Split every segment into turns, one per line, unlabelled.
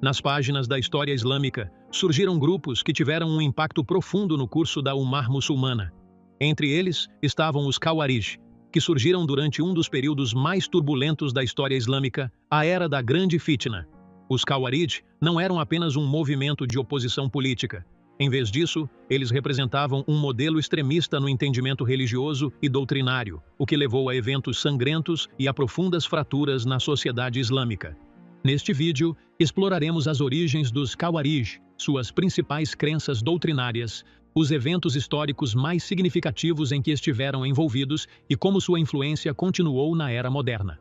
Nas páginas da história islâmica, surgiram grupos que tiveram um impacto profundo no curso da Ummah muçulmana. Entre eles estavam os Khawarij, que surgiram durante um dos períodos mais turbulentos da história islâmica, a Era da Grande Fitna. Os Khawarij não eram apenas um movimento de oposição política. Em vez disso, eles representavam um modelo extremista no entendimento religioso e doutrinário, o que levou a eventos sangrentos e a profundas fraturas na sociedade islâmica. Neste vídeo, exploraremos as origens dos Khawarij, suas principais crenças doutrinárias, os eventos históricos mais significativos em que estiveram envolvidos e como sua influência continuou na era moderna.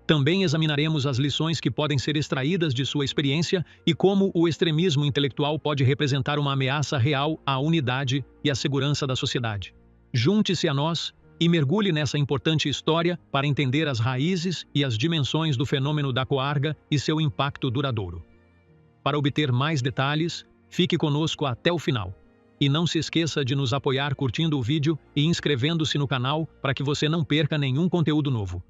Também examinaremos as lições que podem ser extraídas de sua experiência e como o extremismo intelectual pode representar uma ameaça real à unidade e à segurança da sociedade. Junte-se a nós e mergulhe nessa importante história para entender as raízes e as dimensões do fenômeno da coarga e seu impacto duradouro. Para obter mais detalhes, fique conosco até o final. E não se esqueça de nos apoiar curtindo o vídeo e inscrevendo-se no canal para que você não perca nenhum conteúdo novo.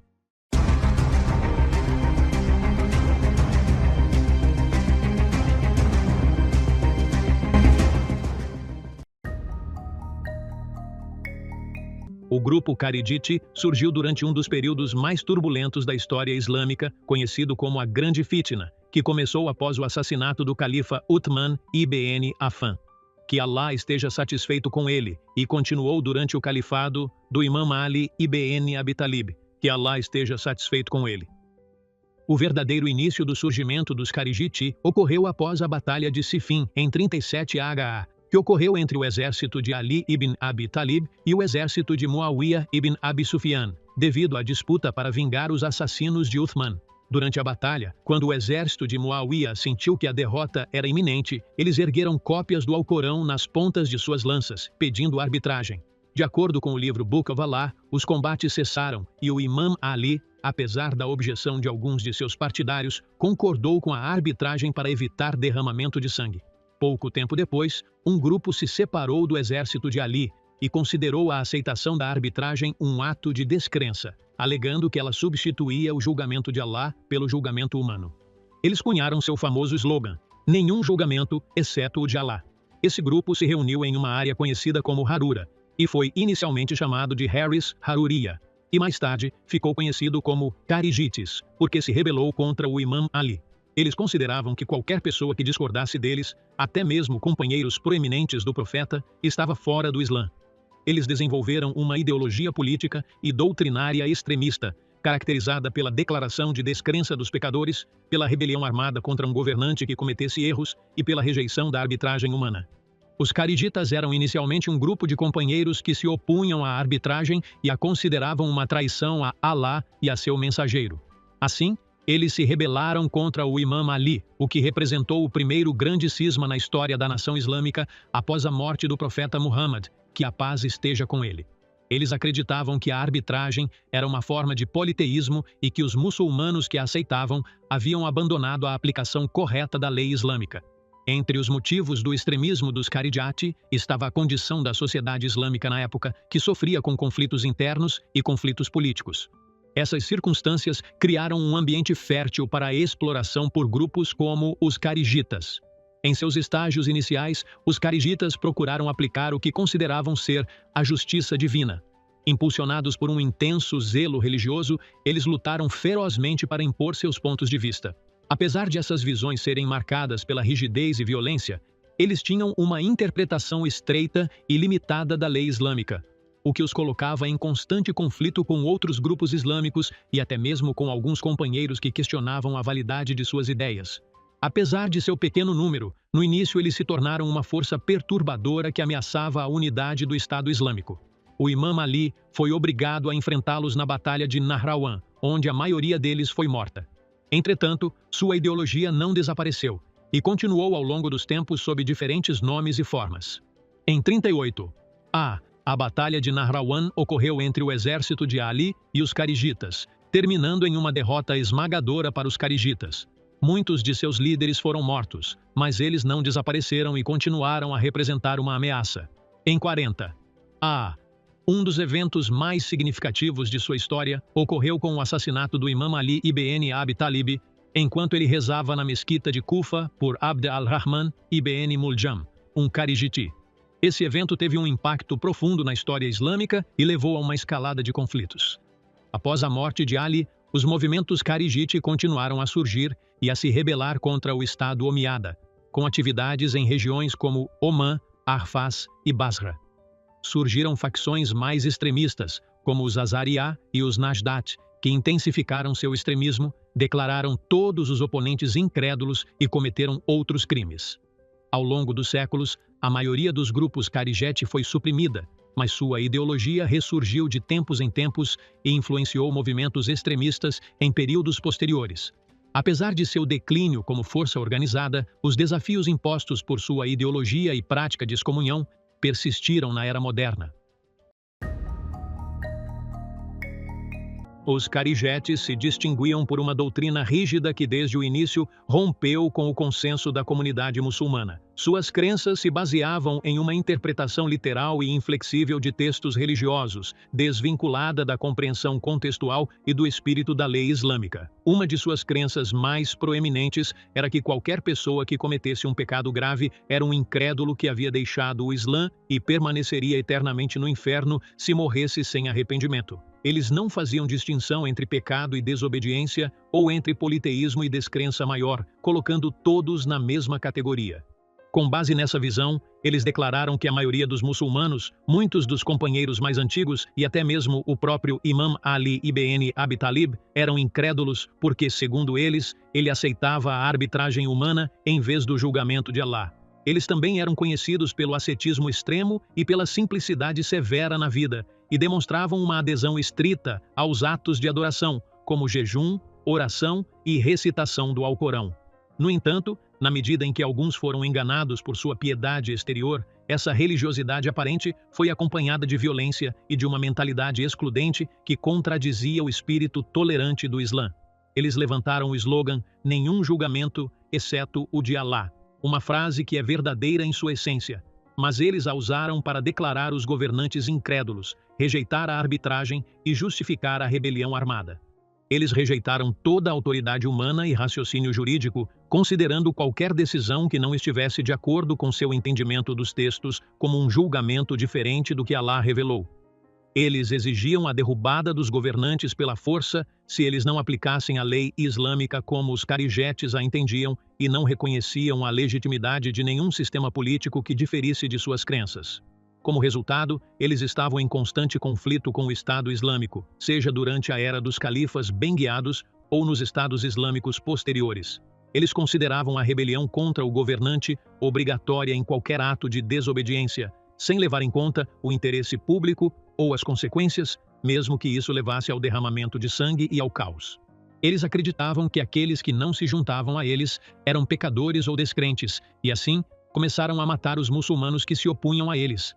O grupo Kharijite surgiu durante um dos períodos mais turbulentos da história islâmica, conhecido como a Grande Fitna, que começou após o assassinato do califa Uthman ibn Affan. Que Allah esteja satisfeito com ele, e continuou durante o califado do Imam Ali ibn Abi Talib. Que Allah esteja satisfeito com ele. O verdadeiro início do surgimento dos Kharijite ocorreu após a Batalha de Siffin, em 37 HA, que ocorreu entre o exército de Ali ibn Abi Talib e o exército de Muawiyah ibn Abi Sufyan, devido à disputa para vingar os assassinos de Uthman. Durante a batalha, quando o exército de Muawiyah sentiu que a derrota era iminente, eles ergueram cópias do Alcorão nas pontas de suas lanças, pedindo arbitragem. De acordo com o livro Book of Allah, os combates cessaram e o Imam Ali, apesar da objeção de alguns de seus partidários, concordou com a arbitragem para evitar derramamento de sangue. Pouco tempo depois, um grupo se separou do exército de Ali e considerou a aceitação da arbitragem um ato de descrença, alegando que ela substituía o julgamento de Allah pelo julgamento humano. Eles cunharam seu famoso slogan: "Nenhum julgamento, exceto o de Allah". Esse grupo se reuniu em uma área conhecida como Harura, e foi inicialmente chamado de Harris Haruriya, e mais tarde ficou conhecido como Kharijites, porque se rebelou contra o Imam Ali. Eles consideravam que qualquer pessoa que discordasse deles, até mesmo companheiros proeminentes do profeta, estava fora do Islã. Eles desenvolveram uma ideologia política e doutrinária extremista, caracterizada pela declaração de descrença dos pecadores, pela rebelião armada contra um governante que cometesse erros e pela rejeição da arbitragem humana. Os Kharijitas eram inicialmente um grupo de companheiros que se opunham à arbitragem e a consideravam uma traição a Allah e a seu mensageiro. Assim, eles se rebelaram contra o Imam Ali, o que representou o primeiro grande cisma na história da nação islâmica após a morte do profeta Muhammad, que a paz esteja com ele. Eles acreditavam que a arbitragem era uma forma de politeísmo e que os muçulmanos que a aceitavam haviam abandonado a aplicação correta da lei islâmica. Entre os motivos do extremismo dos Kharijite estava a condição da sociedade islâmica na época, que sofria com conflitos internos e conflitos políticos. Essas circunstâncias criaram um ambiente fértil para a exploração por grupos como os Kharijitas. Em seus estágios iniciais, os Kharijitas procuraram aplicar o que consideravam ser a justiça divina. Impulsionados por um intenso zelo religioso, eles lutaram ferozmente para impor seus pontos de vista. Apesar de essas visões serem marcadas pela rigidez e violência, eles tinham uma interpretação estreita e limitada da lei islâmica, o que os colocava em constante conflito com outros grupos islâmicos e até mesmo com alguns companheiros que questionavam a validade de suas ideias. Apesar de seu pequeno número, no início eles se tornaram uma força perturbadora que ameaçava a unidade do Estado Islâmico. O Imam Ali foi obrigado a enfrentá-los na Batalha de Nahrawan, onde a maioria deles foi morta. Entretanto, sua ideologia não desapareceu e continuou ao longo dos tempos sob diferentes nomes e formas. Em 38 a Batalha de Nahrawan ocorreu entre o exército de Ali e os Kharijitas, terminando em uma derrota esmagadora para os Kharijitas. Muitos de seus líderes foram mortos, mas eles não desapareceram e continuaram a representar uma ameaça. Em 40 um dos eventos mais significativos de sua história ocorreu com o assassinato do Imam Ali ibn Abi Talib enquanto ele rezava na mesquita de Kufa por Abd al-Rahman ibn Muljam, um Kharijiti. Esse evento teve um impacto profundo na história islâmica e levou a uma escalada de conflitos. Após a morte de Ali, os movimentos Kharijiti continuaram a surgir e a se rebelar contra o Estado Omíada, com atividades em regiões como Omã, Ahfaz e Basra. Surgiram facções mais extremistas, como os Azariá e os Najdat, que intensificaram seu extremismo, declararam todos os oponentes incrédulos e cometeram outros crimes. Ao longo dos séculos, a maioria dos grupos Kharijite foi suprimida, mas sua ideologia ressurgiu de tempos em tempos e influenciou movimentos extremistas em períodos posteriores. Apesar de seu declínio como força organizada, os desafios impostos por sua ideologia e prática de excomunhão persistiram na era moderna. Os Kharijetes se distinguiam por uma doutrina rígida que desde o início rompeu com o consenso da comunidade muçulmana. Suas crenças se baseavam em uma interpretação literal e inflexível de textos religiosos, desvinculada da compreensão contextual e do espírito da lei islâmica. Uma de suas crenças mais proeminentes era que qualquer pessoa que cometesse um pecado grave era um incrédulo que havia deixado o Islã e permaneceria eternamente no inferno se morresse sem arrependimento. Eles não faziam distinção entre pecado e desobediência ou entre politeísmo e descrença maior, colocando todos na mesma categoria. Com base nessa visão, eles declararam que a maioria dos muçulmanos, muitos dos companheiros mais antigos e até mesmo o próprio Imam Ali ibn Abi Talib eram incrédulos porque, segundo eles, ele aceitava a arbitragem humana em vez do julgamento de Allah. Eles também eram conhecidos pelo ascetismo extremo e pela simplicidade severa na vida, e demonstravam uma adesão estrita aos atos de adoração, como jejum, oração e recitação do Alcorão. No entanto, na medida em que alguns foram enganados por sua piedade exterior, essa religiosidade aparente foi acompanhada de violência e de uma mentalidade excludente que contradizia o espírito tolerante do Islã. Eles levantaram o slogan "Nenhum julgamento, exceto o de Allah", uma frase que é verdadeira em sua essência, mas eles a usaram para declarar os governantes incrédulos, rejeitar a arbitragem e justificar a rebelião armada. Eles rejeitaram toda a autoridade humana e raciocínio jurídico, considerando qualquer decisão que não estivesse de acordo com seu entendimento dos textos como um julgamento diferente do que Allah revelou. Eles exigiam a derrubada dos governantes pela força se eles não aplicassem a lei islâmica como os Kharijetes a entendiam e não reconheciam a legitimidade de nenhum sistema político que diferisse de suas crenças. Como resultado, eles estavam em constante conflito com o Estado Islâmico, seja durante a era dos califas bem guiados ou nos estados islâmicos posteriores. Eles consideravam a rebelião contra o governante obrigatória em qualquer ato de desobediência, sem levar em conta o interesse público ou as consequências, mesmo que isso levasse ao derramamento de sangue e ao caos. Eles acreditavam que aqueles que não se juntavam a eles eram pecadores ou descrentes, e assim começaram a matar os muçulmanos que se opunham a eles.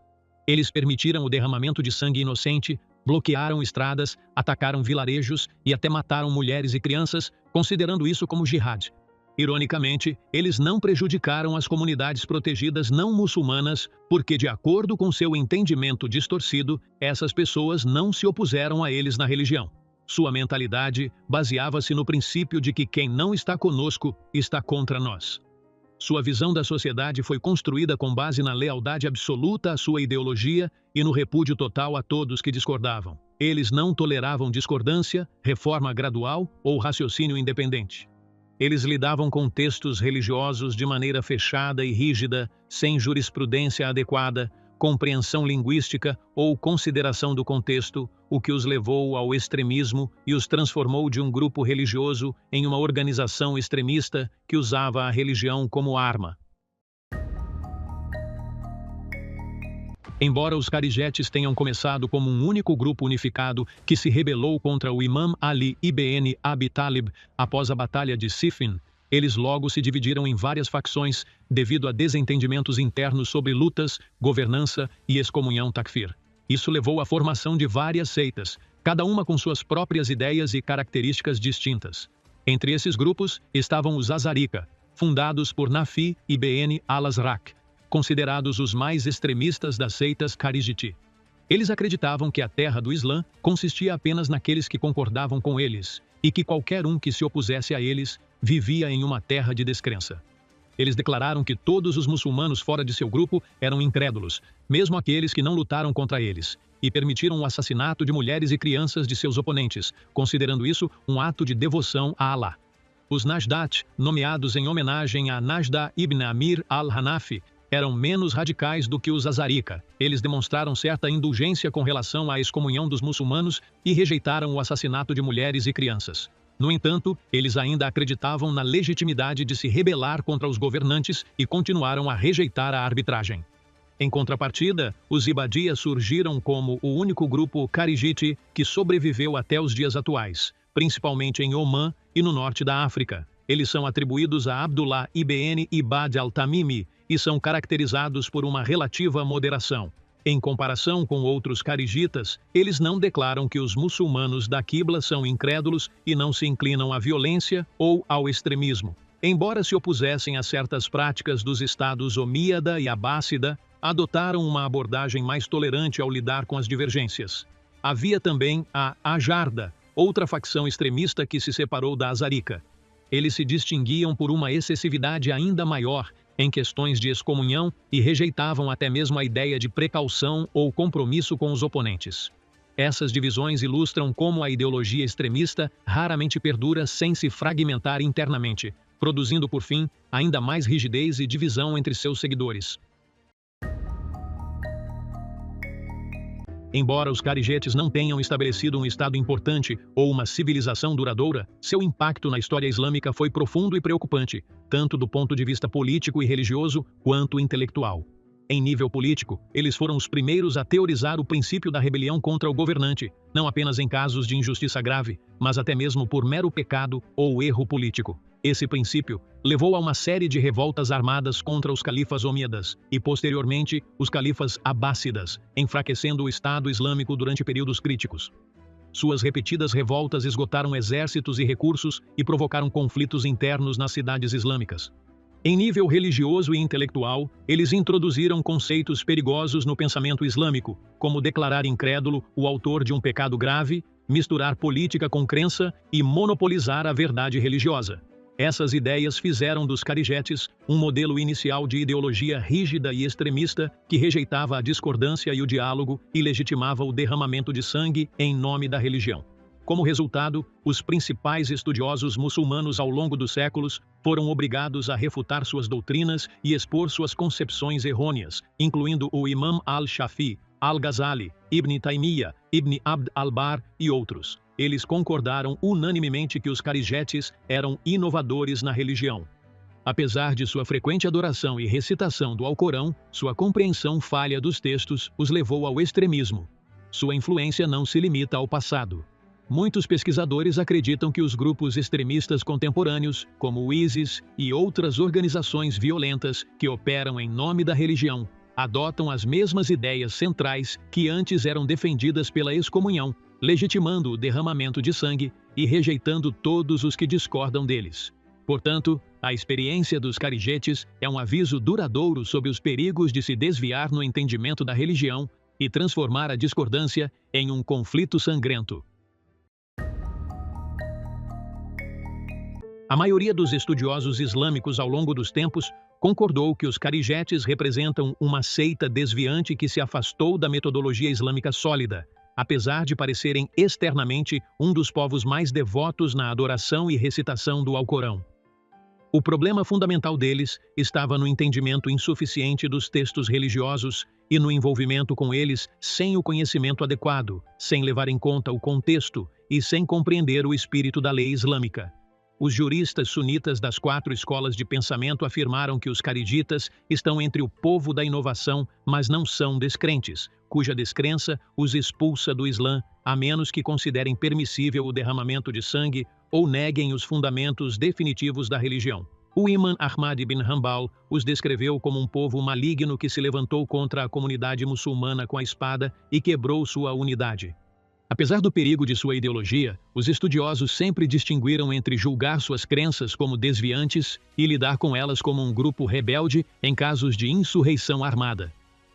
Eles permitiram o derramamento de sangue inocente, bloquearam estradas, atacaram vilarejos e até mataram mulheres e crianças, considerando isso como jihad. Ironicamente, eles não prejudicaram as comunidades protegidas não muçulmanas porque, de acordo com seu entendimento distorcido, essas pessoas não se opuseram a eles na religião. Sua mentalidade baseava-se no princípio de que quem não está conosco está contra nós. Sua visão da sociedade foi construída com base na lealdade absoluta à sua ideologia e no repúdio total a todos que discordavam. Eles não toleravam discordância, reforma gradual ou raciocínio independente. Eles lidavam com textos religiosos de maneira fechada e rígida, sem jurisprudência adequada, compreensão linguística ou consideração do contexto, o que os levou ao extremismo e os transformou de um grupo religioso em uma organização extremista que usava a religião como arma. Embora os Kharijetes tenham começado como um único grupo unificado que se rebelou contra o Imam Ali ibn Abi Talib após a Batalha de Siffin, eles logo se dividiram em várias facções devido a desentendimentos internos sobre lutas, governança e excomunhão takfir. Isso levou à formação de várias seitas, cada uma com suas próprias ideias e características distintas. Entre esses grupos estavam os Azarika, fundados por Nafi ibn al-Azraq, considerados os mais extremistas das seitas Kharijiti. Eles acreditavam que a terra do Islã consistia apenas naqueles que concordavam com eles, e que qualquer um que se opusesse a eles vivia em uma terra de descrença. Eles declararam que todos os muçulmanos fora de seu grupo eram incrédulos, mesmo aqueles que não lutaram contra eles, e permitiram o assassinato de mulheres e crianças de seus oponentes, considerando isso um ato de devoção a Alá. Os Najdat, nomeados em homenagem a Najda ibn Amir al-Hanafi, eram menos radicais do que os Azarika. Eles demonstraram certa indulgência com relação à excomunhão dos muçulmanos e rejeitaram o assassinato de mulheres e crianças. No entanto, eles ainda acreditavam na legitimidade de se rebelar contra os governantes e continuaram a rejeitar a arbitragem. Em contrapartida, os Ibadias surgiram como o único grupo Kharijite que sobreviveu até os dias atuais, principalmente em Omã e no norte da África. Eles são atribuídos a Abdullah ibn Ibad al-Tamimi e são caracterizados por uma relativa moderação. Em comparação com outros kharijitas, eles não declaram que os muçulmanos da Qibla são incrédulos e não se inclinam à violência ou ao extremismo. Embora se opusessem a certas práticas dos estados Omíada e Abássida, adotaram uma abordagem mais tolerante ao lidar com as divergências. Havia também a Ajarda, outra facção extremista que se separou da Azarika. Eles se distinguiam por uma excessividade ainda maior em questões de excomunhão e rejeitavam até mesmo a ideia de precaução ou compromisso com os oponentes. Essas divisões ilustram como a ideologia extremista raramente perdura sem se fragmentar internamente, produzindo, por fim, ainda mais rigidez e divisão entre seus seguidores. Embora os Kharijetes não tenham estabelecido um estado importante ou uma civilização duradoura, seu impacto na história islâmica foi profundo e preocupante, tanto do ponto de vista político e religioso quanto intelectual. Em nível político, eles foram os primeiros a teorizar o princípio da rebelião contra o governante, não apenas em casos de injustiça grave, mas até mesmo por mero pecado ou erro político. Esse princípio levou a uma série de revoltas armadas contra os califas omíadas e, posteriormente, os califas abássidas, enfraquecendo o Estado Islâmico durante períodos críticos. Suas repetidas revoltas esgotaram exércitos e recursos e provocaram conflitos internos nas cidades islâmicas. Em nível religioso e intelectual, eles introduziram conceitos perigosos no pensamento islâmico, como declarar incrédulo o autor de um pecado grave, misturar política com crença e monopolizar a verdade religiosa. Essas ideias fizeram dos Kharijetes um modelo inicial de ideologia rígida e extremista que rejeitava a discordância e o diálogo e legitimava o derramamento de sangue em nome da religião. Como resultado, os principais estudiosos muçulmanos ao longo dos séculos foram obrigados a refutar suas doutrinas e expor suas concepções errôneas, incluindo o Imam al-Shafi, al-Ghazali, Ibn Taymiyyah, Ibn Abd al-Barr e outros. Eles concordaram unanimemente que os Kharijetes eram inovadores na religião. Apesar de sua frequente adoração e recitação do Alcorão, sua compreensão falha dos textos os levou ao extremismo. Sua influência não se limita ao passado. Muitos pesquisadores acreditam que os grupos extremistas contemporâneos, como o ISIS e outras organizações violentas que operam em nome da religião, adotam as mesmas ideias centrais que antes eram defendidas pela excomunhão, legitimando o derramamento de sangue e rejeitando todos os que discordam deles. Portanto, a experiência dos Kharijetes é um aviso duradouro sobre os perigos de se desviar no entendimento da religião e transformar a discordância em um conflito sangrento. A maioria dos estudiosos islâmicos ao longo dos tempos concordou que os Kharijetes representam uma seita desviante que se afastou da metodologia islâmica sólida, apesar de parecerem externamente um dos povos mais devotos na adoração e recitação do Alcorão. O problema fundamental deles estava no entendimento insuficiente dos textos religiosos e no envolvimento com eles sem o conhecimento adequado, sem levar em conta o contexto e sem compreender o espírito da lei islâmica. Os juristas sunitas das 4 escolas de pensamento afirmaram que os kharijitas estão entre o povo da inovação, mas não são descrentes, cuja descrença os expulsa do Islã, a menos que considerem permissível o derramamento de sangue ou neguem os fundamentos definitivos da religião. O Imam Ahmad ibn Hanbal os descreveu como um povo maligno que se levantou contra a comunidade muçulmana com a espada e quebrou sua unidade. Apesar do perigo de sua ideologia, os estudiosos sempre distinguiram entre julgar suas crenças como desviantes e lidar com elas como um grupo rebelde em casos de insurreição armada.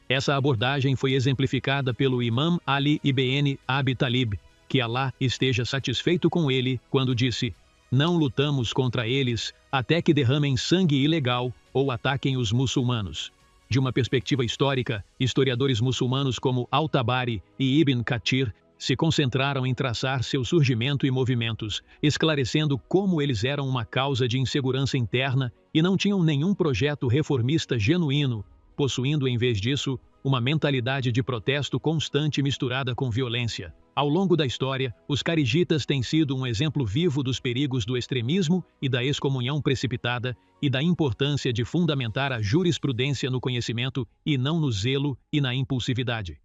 Essa abordagem foi exemplificada pelo Imam Ali ibn Abi Talib, que Alá esteja satisfeito com ele, quando disse: Não lutamos contra eles até que derramem sangue ilegal ou ataquem os muçulmanos. De uma perspectiva histórica, historiadores muçulmanos como Al-Tabari e Ibn Kathir se concentraram em traçar seu surgimento e movimentos, esclarecendo como eles eram uma causa de insegurança interna e não tinham nenhum projeto reformista genuíno, possuindo em vez disso uma mentalidade de protesto constante misturada com violência. Ao longo da história, os kharijitas têm sido um exemplo vivo dos perigos do extremismo e da excomunhão precipitada e da importância de fundamentar a jurisprudência no conhecimento e não no zelo e na impulsividade.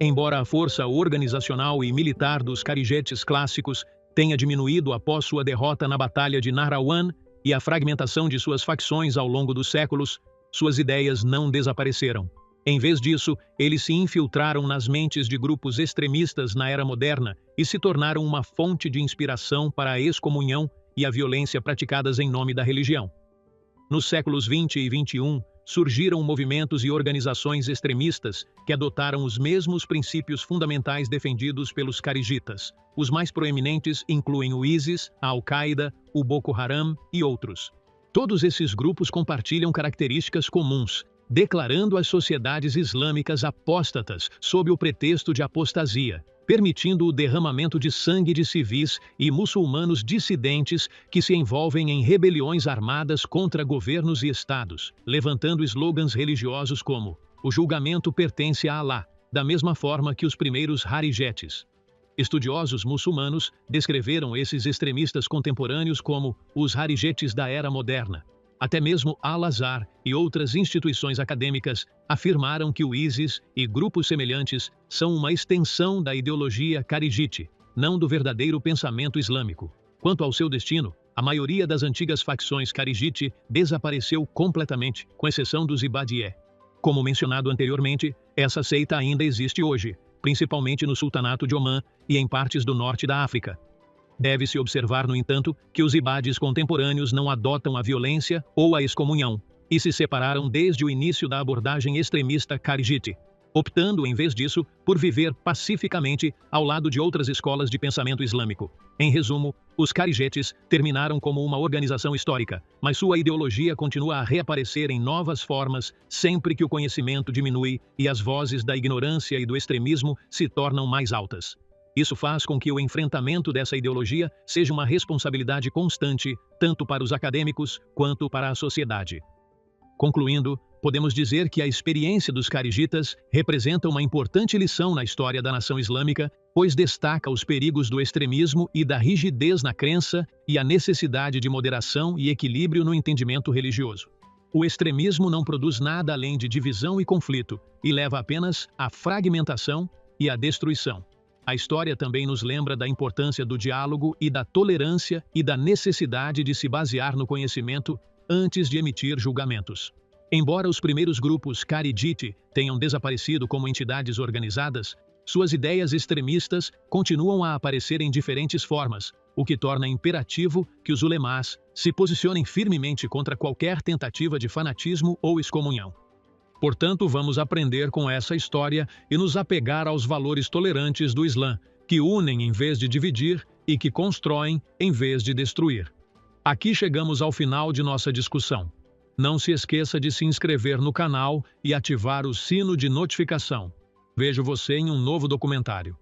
Embora a força organizacional e militar dos kharijetes clássicos tenha diminuído após sua derrota na Batalha de Nahrawan e a fragmentação de suas facções ao longo dos séculos, suas ideias não desapareceram. Em vez disso, eles se infiltraram nas mentes de grupos extremistas na era moderna e se tornaram uma fonte de inspiração para a excomunhão e a violência praticadas em nome da religião. Nos séculos 20 e 21, surgiram movimentos e organizações extremistas que adotaram os mesmos princípios fundamentais defendidos pelos kharijitas. Os mais proeminentes incluem o ISIS, a Al-Qaeda, o Boko Haram e outros. Todos esses grupos compartilham características comuns, declarando as sociedades islâmicas apóstatas sob o pretexto de apostasia, permitindo o derramamento de sangue de civis e muçulmanos dissidentes que se envolvem em rebeliões armadas contra governos e estados, levantando slogans religiosos como "O julgamento pertence a Alá", da mesma forma que os primeiros harijetes. Estudiosos muçulmanos descreveram esses extremistas contemporâneos como os harijetes da era moderna. Até mesmo Al-Azhar e outras instituições acadêmicas afirmaram que o ISIS e grupos semelhantes são uma extensão da ideologia kharijite, não do verdadeiro pensamento islâmico. Quanto ao seu destino, a maioria das antigas facções kharijite desapareceu completamente, com exceção dos Ibadiyeh. Como mencionado anteriormente, essa seita ainda existe hoje, principalmente no Sultanato de Omã e em partes do norte da África. Deve-se observar, no entanto, que os ibades contemporâneos não adotam a violência ou a excomunhão, e se separaram desde o início da abordagem extremista kharijite, optando, em vez disso, por viver pacificamente ao lado de outras escolas de pensamento islâmico. Em resumo, os kharijetes terminaram como uma organização histórica, mas sua ideologia continua a reaparecer em novas formas sempre que o conhecimento diminui e as vozes da ignorância e do extremismo se tornam mais altas. Isso faz com que o enfrentamento dessa ideologia seja uma responsabilidade constante, tanto para os acadêmicos quanto para a sociedade. Concluindo, podemos dizer que a experiência dos kharijitas representa uma importante lição na história da nação islâmica, pois destaca os perigos do extremismo e da rigidez na crença e a necessidade de moderação e equilíbrio no entendimento religioso. O extremismo não produz nada além de divisão e conflito, e leva apenas à fragmentação e à destruição. A história também nos lembra da importância do diálogo e da tolerância e da necessidade de se basear no conhecimento antes de emitir julgamentos. Embora os primeiros grupos kharijite tenham desaparecido como entidades organizadas, suas ideias extremistas continuam a aparecer em diferentes formas, o que torna imperativo que os ulemás se posicionem firmemente contra qualquer tentativa de fanatismo ou excomunhão. Portanto, vamos aprender com essa história e nos apegar aos valores tolerantes do Islã, que unem em vez de dividir e que constroem em vez de destruir. Aqui chegamos ao final de nossa discussão. Não se esqueça de se inscrever no canal e ativar o sino de notificação. Vejo você em um novo documentário.